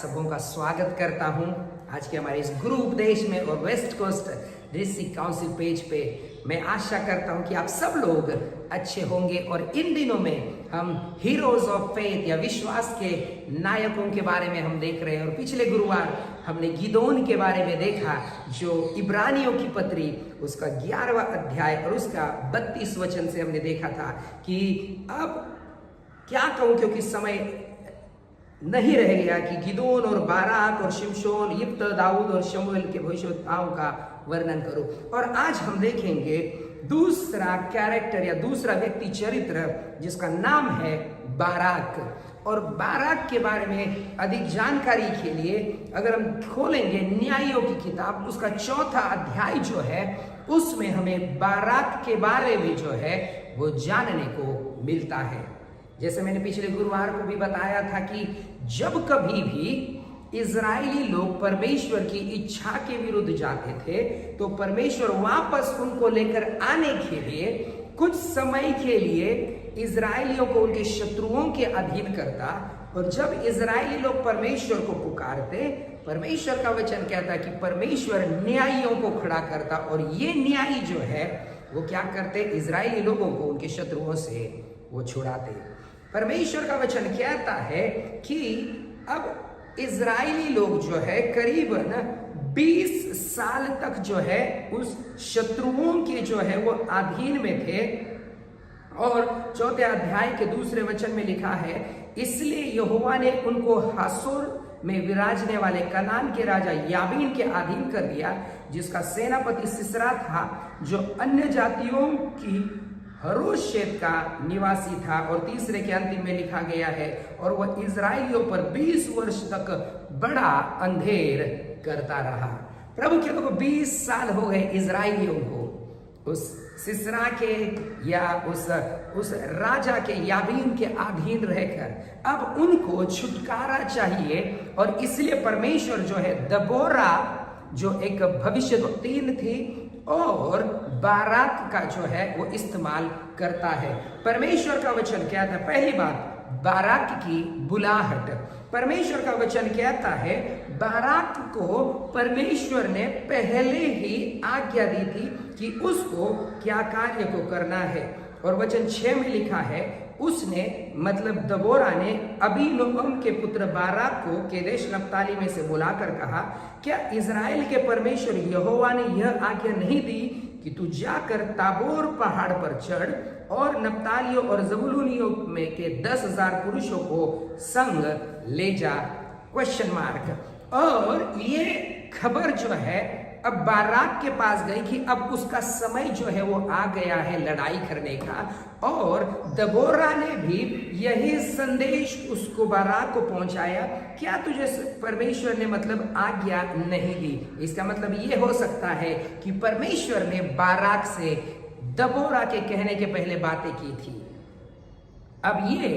सबों का स्वागत करता हूं आज के हमारे इस गुरु उपदेश में और west coast district council page पे। मैं आशा करता हूं कि आप सब लोग अच्छे होंगे और इन दिनों में हम हीरोज ऑफ फेथ या विश्वास के नायकों के बारे में हम देख रहे हैं। और पिछले गुरुवार हमने गिदोन के बारे में देखा जो इब्रानियों की पत्री उसका 11वां अध्याय और उसका 32 वचन से हमने देखा था कि अब क्या कहूं, क्योंकि समय नहीं रह गया कि गिदोन और बाराक और शिमशोन, यिप्तह, दाऊद और शमूएल के भविष्यवक्ताओं का वर्णन करूं। और आज हम देखेंगे दूसरा कैरेक्टर या दूसरा व्यक्ति चरित्र जिसका नाम है बाराक। और बाराक के बारे में अधिक जानकारी के लिए अगर हम खोलेंगे न्यायियों की किताब, उसका 4था अध्याय जो है उसमें हमें बाराक के बारे में जो है वो जानने को मिलता है। जैसे मैंने पिछले गुरुवार को भी बताया था कि जब कभी भी इजरायली लोग परमेश्वर की इच्छा के विरुद्ध जाते थे तो परमेश्वर वापस उनको लेकर आने के लिए कुछ समय के लिए इजरायलियों को उनके शत्रुओं के अधीन करता। और जब इजरायली लोग परमेश्वर को पुकारते, परमेश्वर का वचन कहता कि परमेश्वर न्यायियों को खड़ा करता और ये न्यायी जो है वो क्या करते, इजरायली लोगों को उनके शत्रुओं से वो छुड़ाते। परमेश्वर का वचन कहता है कि अब इजरायली लोग जो है करीबन 20 साल तक जो है उस शत्रुओं के जो है वो अधीन में थे। और 4थे अध्याय के 2 वचन में लिखा है, इसलिए यहोवा ने उनको हासोर में विराजने वाले कनान के राजा याबीन के अधीन कर दिया, जिसका सेनापति सिसरा था, जो अन्य जातियों की हरोशेत का निवासी था। और 3 के अंतिम में लिखा गया है, और वह इजरायलियों पर 20 वर्ष तक बड़ा अंधेर करता रहा। प्रभु के लोग 20 साल हो गए इजरायलियों को उस सिसरा के या उस राजा के याबीन के अधीन रहकर अब उनको छुटकारा चाहिए। और इसलिए परमेश्वर जो है दबोरा जो एक भविष्यवक्ता थी और बाराक का जो है वो इस्तेमाल करता है। परमेश्वर का वचन कहता है, पहली बात बाराक की बुलाहट। परमेश्वर का वचन कहता है बाराक को परमेश्वर ने पहले ही आज्ञा दी थी कि उसको क्या कार्य को करना है। और वचन 6 में लिखा है, उसने मतलब दबोरा ने अबीनोअम के पुत्र बाराक को केदेश नप्ताली में से बुलाकर कहा, क्या इजराइल के परमेश्वर यहोवा ने यह आज्ञा नहीं दी कि तू जाकर ताबोर पहाड़ पर चढ़ और नप्तालियों और जबूलूनियों में के 10,000 पुरुषों को संग ले जा? Question mark. और ये खबर जो है अब बाराक के पास गई कि अब उसका समय जो है वो आ गया है लड़ाई करने का। और दबोरा ने भी यही संदेश उसको बाराक को पहुंचाया, क्या तुझे परमेश्वर ने मतलब आज्ञा नहीं दी? इसका मतलब ये हो सकता है कि परमेश्वर ने बाराक से दबोरा के कहने के पहले बातें की थी। अब ये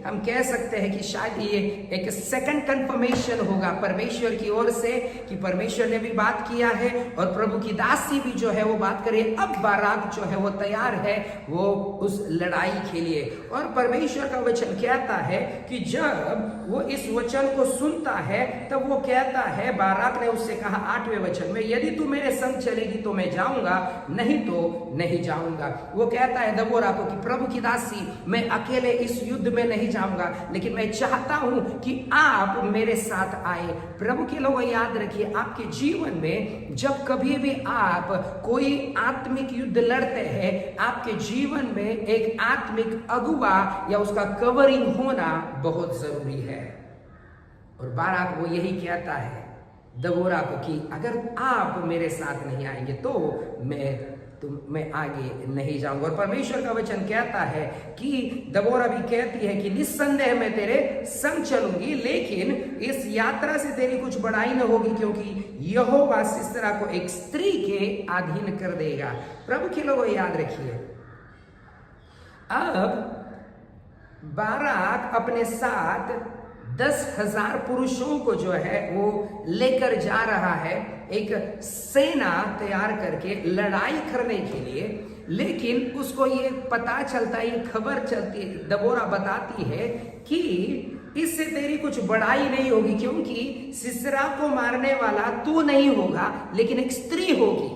हम कह सकते हैं कि शायद ये एक सेकंड कंफर्मेशन होगा परमेश्वर की ओर से कि परमेश्वर ने भी बात किया है और प्रभु की दासी भी जो है वो बात करे। अब बाराक जो है वो तैयार है वो उस लड़ाई के लिए। और परमेश्वर का वचन कहता है कि जब वो इस वचन को सुनता है तब वो कहता है, बाराक ने उससे कहा 8वें वचन में, यदि तू मेरे संग चलेगी तो मैं जाऊंगा, नहीं तो नहीं जाऊंगा। वो कहता है दबोरा को कि प्रभु की दासी, मैं अकेले इस युद्ध में नहीं जाऊंगा, लेकिन मैं चाहता हूं कि आप मेरे साथ आए। प्रभु के लोगों याद रखिए, आपके जीवन में जब कभी भी आप कोई आत्मिक युद्ध लड़ते हैं, आपके जीवन में एक आत्मिक अगुवा या उसका कवरिंग होना बहुत जरूरी है। और बाराक वो यही कहता है दबोरा को कि अगर आप मेरे साथ नहीं आएंगे तो मैं आगे नहीं जाऊंगा। और परमेश्वर का वचन कहता है कि दबोरा भी कहती है कि निस्संदेह मैं तेरे संग चलूंगी, लेकिन इस यात्रा से तेरी कुछ बड़ाई न होगी, क्योंकि यहोवा सिसरा को एक स्त्री के अधीन कर देगा। प्रभु के लोगों याद रखिए, अब बाराक अपने साथ 10,000 पुरुषों को जो है वो लेकर जा रहा है एक सेना तैयार करके लड़ाई करने के लिए। लेकिन उसको ये पता चलता है, ये खबर चलती है, दबोरा बताती है कि इससे तेरी कुछ बड़ाई नहीं होगी, क्योंकि सिसरा को मारने वाला तू नहीं होगा, लेकिन एक स्त्री होगी।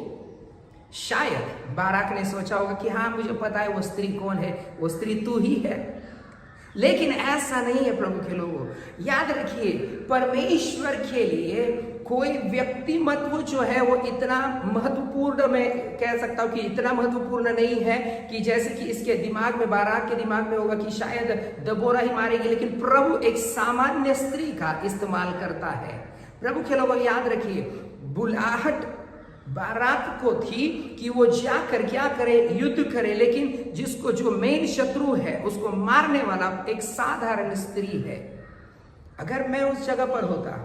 शायद बाराक ने सोचा होगा कि हाँ, मुझे पता है वो स्त्री कौन है, वो स्त्री तू ही है। लेकिन ऐसा नहीं है प्रभु के लोगों। याद रखिए, परमेश्वर के लिए कोई व्यक्तिमत्व जो है वो इतना महत्वपूर्ण, मैं कह सकता हूं कि इतना महत्वपूर्ण नहीं है कि जैसे कि इसके दिमाग में, बाराक के दिमाग में होगा कि शायद दबोरा ही मारेगी, लेकिन प्रभु एक सामान्य स्त्री का इस्तेमाल करता है। प्रभु के लोगों याद रखिए, बुलाहट बाराक को थी कि वो जाकर क्या करे, युद्ध करे, लेकिन जिसको जो मेन शत्रु है उसको मारने वाला एक साधारण स्त्री है। अगर मैं उस जगह पर होता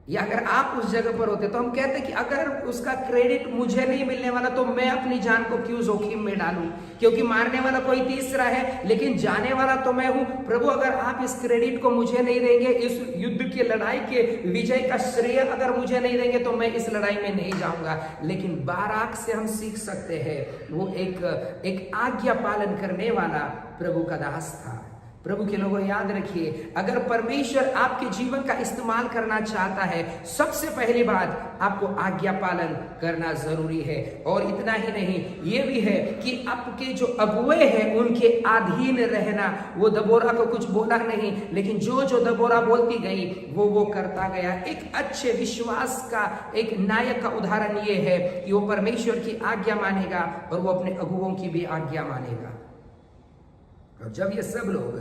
या अगर आप उस जगह पर होते तो हम कहते कि अगर उसका क्रेडिट मुझे नहीं मिलने वाला तो मैं अपनी जान को क्यों जोखिम में डालूं, क्योंकि मारने वाला कोई तीसरा है लेकिन जाने वाला तो मैं हूं। प्रभु, अगर आप इस क्रेडिट को मुझे नहीं देंगे, इस युद्ध की लड़ाई के विजय का श्रेय अगर मुझे नहीं देंगे तो मैं इस लड़ाई में नहीं जाऊंगा। लेकिन बाराक से हम सीख सकते हैं, वो एक आज्ञा पालन करने वाला प्रभु का दास था। प्रभु के लोगों याद रखिए, अगर परमेश्वर आपके जीवन का इस्तेमाल करना चाहता है, सबसे पहली बात आपको आज्ञा पालन करना जरूरी है। और इतना ही नहीं, ये भी है कि आपके जो अगुए हैं उनके अधीन रहना। वो दबोरा को कुछ बोला नहीं, लेकिन जो दबोरा बोलती गई वो करता गया। एक अच्छे विश्वास का एक नायक का उदाहरण ये है कि वो परमेश्वर की आज्ञा मानेगा और वो अपने अगुओं की भी आज्ञा मानेगा। और जब ये सब लोग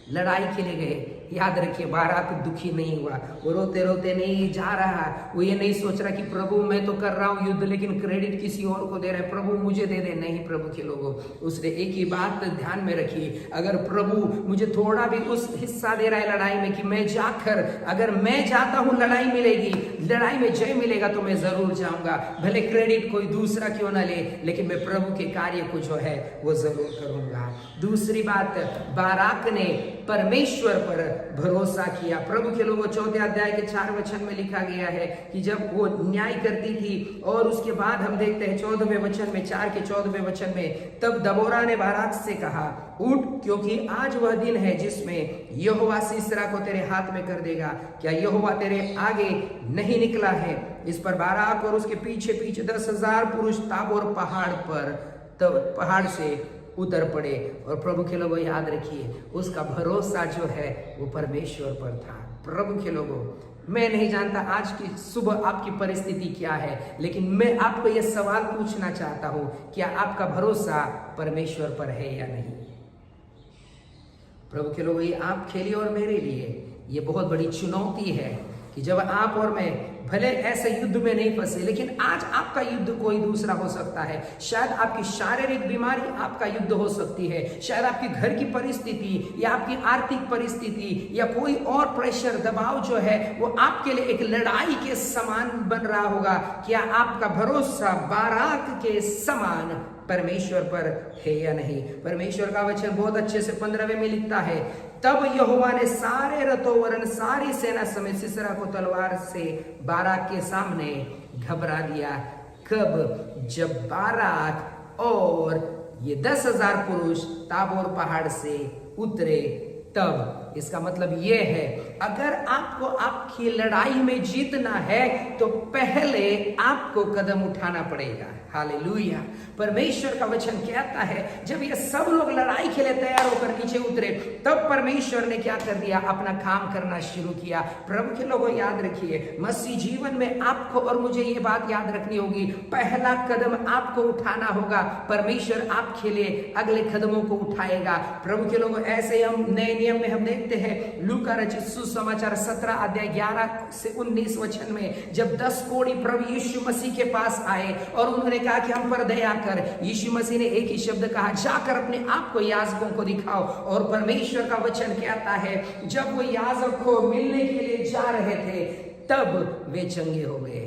लड़ाई के लिए गए, याद रखिए बाराक दुखी नहीं हुआ, वो रोते रोते नहीं जा रहा, वो ये नहीं सोच रहा कि प्रभु मैं तो कर रहा हूं युद्ध लेकिन क्रेडिट किसी और को दे रहा है, प्रभु मुझे दे दे। नहीं, प्रभु के लोगों, उसने एक ही बात ध्यान में रखी, अगर प्रभु मुझे थोड़ा भी उस हिस्सा दे रहा है लड़ाई में कि मैं जाकर, अगर मैं जाता हूं लड़ाई मिलेगी, लड़ाई में जय मिलेगा तो मैं जरूर जाऊंगा, भले क्रेडिट कोई दूसरा क्यों ना ले, लेकिन मैं प्रभु के कार्य को जो है वो जरूर करूंगा। दूसरी बात, बाराक ने परमेश्वर पर भरोसा किया। प्रभु के लोगों 4 अध्याय के 4 वचन में लिखा गया है कि जब वो न्याय करती थी, और उसके बाद हम देखते हैं 14वें वचन में, 4 के 14वें वचन में, तब दबोरा ने बाराक से कहा, उठ, क्योंकि आज वह दिन है जिसमें यहोवा सीसरा को तेरे हाथ में कर देगा। क्या यहोवा तेरे आगे नहीं निकला है? इस पर बाराक और उसके पीछे पीछे 10,000 पुरुष ताबोर पहाड़ से उतर पड़े। और प्रभु के लोगों याद रखिए, उसका भरोसा जो है वो परमेश्वर पर था। प्रभु के लोगों, मैं नहीं जानता आज की सुबह आपकी परिस्थिति क्या है, लेकिन मैं आपको यह सवाल पूछना चाहता हूं, क्या आपका भरोसा परमेश्वर पर है या नहीं? प्रभु के लोगों, ये आपके लिए और मेरे लिए ये बहुत बड़ी चुनौती है कि जब आप और मैं भले ऐसे युद्ध में नहीं फंसे, लेकिन आज आपका युद्ध कोई दूसरा हो सकता है। शायद आपकी शारीरिक बीमारी आपका युद्ध हो सकती है, शायद आपके घर की परिस्थिति या आपकी आर्थिक परिस्थिति या कोई और प्रेशर, दबाव जो है वो आपके लिए एक लड़ाई के समान बन रहा होगा। क्या आपका भरोसा बाराक के समान परमेश्वर पर है या नहीं? परमेश्वर का वचन बहुत अच्छे से 15वें में लिखता है, तब यहोवा ने सारे रथों वरन सारी सेना समेत सिसरा को तलवार से बाराक के सामने घबरा दिया। कब? जब बाराक और ये 10,000 पुरुष ताबोर पहाड़ से उतरे, तब। इसका मतलब यह है, अगर आपको आपकी लड़ाई में जीतना है तो पहले आपको कदम उठाना पड़ेगा। हालेलुया। परमेश्वर का वचन कहता है, जब ये सब लोग लड़ाई के लिए तैयार होकर नीचे उतरे, तब परमेश्वर ने क्या कर दिया? अपना काम करना शुरू किया। प्रभु के लोगों याद रखिए, मसीह जीवन में आपको और मुझे ये बात याद रखनी होगी, पहला कदम आपको उठाना होगा, परमेश्वर आपके लिए अगले कदमों को उठाएगा। प्रभु के लोगों, ऐसे हम नए नियम में हम देखते हैं, लूका रचित सुसमाचार 17 अध्याय 11 से 19 वचन में, जब 10 कोढ़ी प्रभु यीशु मसीह के पास आए और उन्होंने कहा कि हम पर दया कर, यीशु मसीह ने एक ही शब्द कहा, जाकर अपने आप को याजकों को दिखाओ। और परमेश्वर का वचन कहता है, जब वो याजक को मिलने के लिए जा रहे थे, तब वे चंगे हो गए।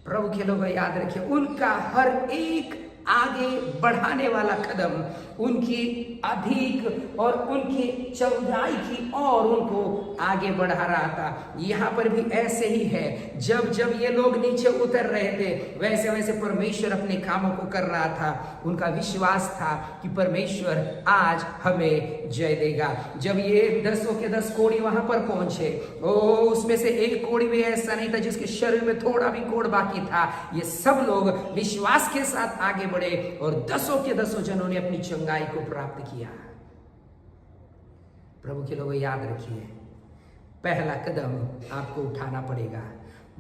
प्रभु के लोग याद रखिए, उनका हर एक आगे बढ़ाने वाला कदम, उनकी अधिक और उनकी चौड़ाई की और उनको आगे बढ़ा रहा था। यहाँ पर भी ऐसे ही है, जब जब ये लोग नीचे उतर रहे थे वैसे वैसे परमेश्वर अपने कामों को कर रहा था। उनका विश्वास था कि परमेश्वर आज हमें जय देगा। जब ये 10 के 10 कोढ़ी वहां पर पहुंचे, उसमें से एक कोढ़ी भी ऐसा नहीं था जिसके शरीर में थोड़ा भी कोढ़ बाकी था। ये सब लोग विश्वास के साथ आगे बढ़े और 10 के 10 जनों ने अपनी चंगाई को प्राप्त किया। प्रभु के लोगों, याद रखिए, पहला कदम आपको उठाना पड़ेगा।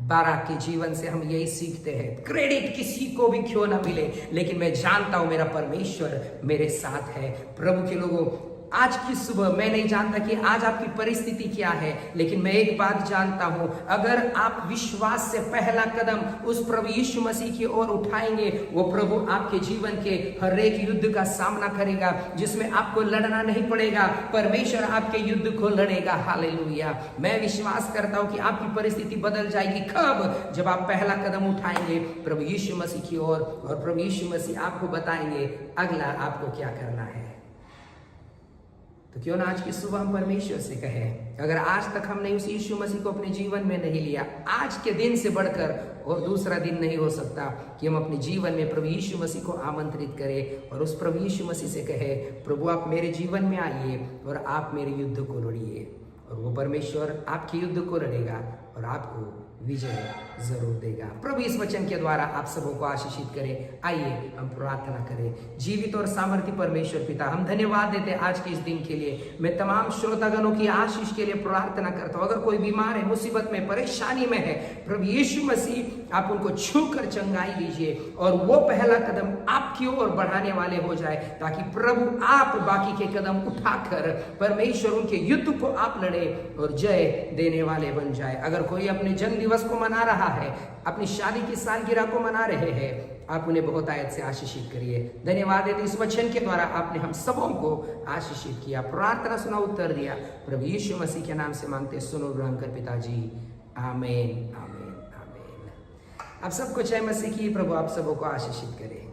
बाराक के जीवन से हम यही सीखते हैं, क्रेडिट किसी को भी क्यों ना मिले, लेकिन मैं जानता हूं मेरा परमेश्वर मेरे साथ है। प्रभु के लोगों, आज की सुबह मैं नहीं जानता कि आज आपकी परिस्थिति क्या है, लेकिन मैं एक बात जानता हूं, अगर आप विश्वास से पहला कदम उस प्रभु यीशु मसीह की ओर उठाएंगे, वो प्रभु आपके जीवन के हर एक युद्ध का सामना करेगा, जिसमें आपको लड़ना नहीं पड़ेगा, परमेश्वर आपके युद्ध को लड़ेगा। हालेलुया। मैं विश्वास करता हूं कि आपकी परिस्थिति बदल जाएगी। कब? जब आप पहला कदम उठाएंगे प्रभु यीशु मसीह की ओर, और प्रभु यीशु मसीह आपको बताएंगे अगला आपको क्या करना है। तो क्यों ना आज की सुबह हम परमेश्वर से कहें, अगर आज तक हमने उस यीशु मसीह को अपने जीवन में नहीं लिया, आज के दिन से बढ़कर और दूसरा दिन नहीं हो सकता कि हम अपने जीवन में प्रभु यीशु मसीह को आमंत्रित करें और उस प्रभु यीशु मसीह से कहे, प्रभु आप मेरे जीवन में आइए और आप मेरे युद्ध को लड़िए, और वो परमेश्वर आपके युद्ध को लड़ेगा और आपको विजय जरूर देगा। प्रभु इस वचन के द्वारा आप सबों को आशीषित करे। आइए हम प्रार्थना करें। जीवित और सामर्थी परमेश्वर पिता, हम धन्यवाद देते आज के इस दिन के लिए। मैं तमाम श्रोतागणों की आशीष के लिए प्रार्थना करता हूँ। अगर कोई बीमार है, मुसीबत में, परेशानी में है, प्रभु यीशु मसीह आप उनको छू कर चंगाई दीजिए और वो पहला कदम आपकी ओर बढ़ाने वाले हो जाए, ताकि प्रभु आप बाकी के कदम उठाकर परमेश्वर उनके युद्ध को आप लड़े और जय देने वाले बन जाए। अगर कोई अपने जन्म दिवस को मना रहा है, अपनी शादी की सालगिरह को मना रहे हैं, आप उन्हें बहुत आयत से आशीषित करिए। धन्यवाद देते इस वचन के द्वारा आपने हम सबों को आशीषित किया, प्रार्थना सुना, उत्तर दिया। प्रभु यीशु मसीह के नाम से मांगते, सुनो ग्रहण कर पिताजी, आमीन आमीन आमीन। आप सबको जय मसीह की। प्रभु आप सबों को आशीषित करे।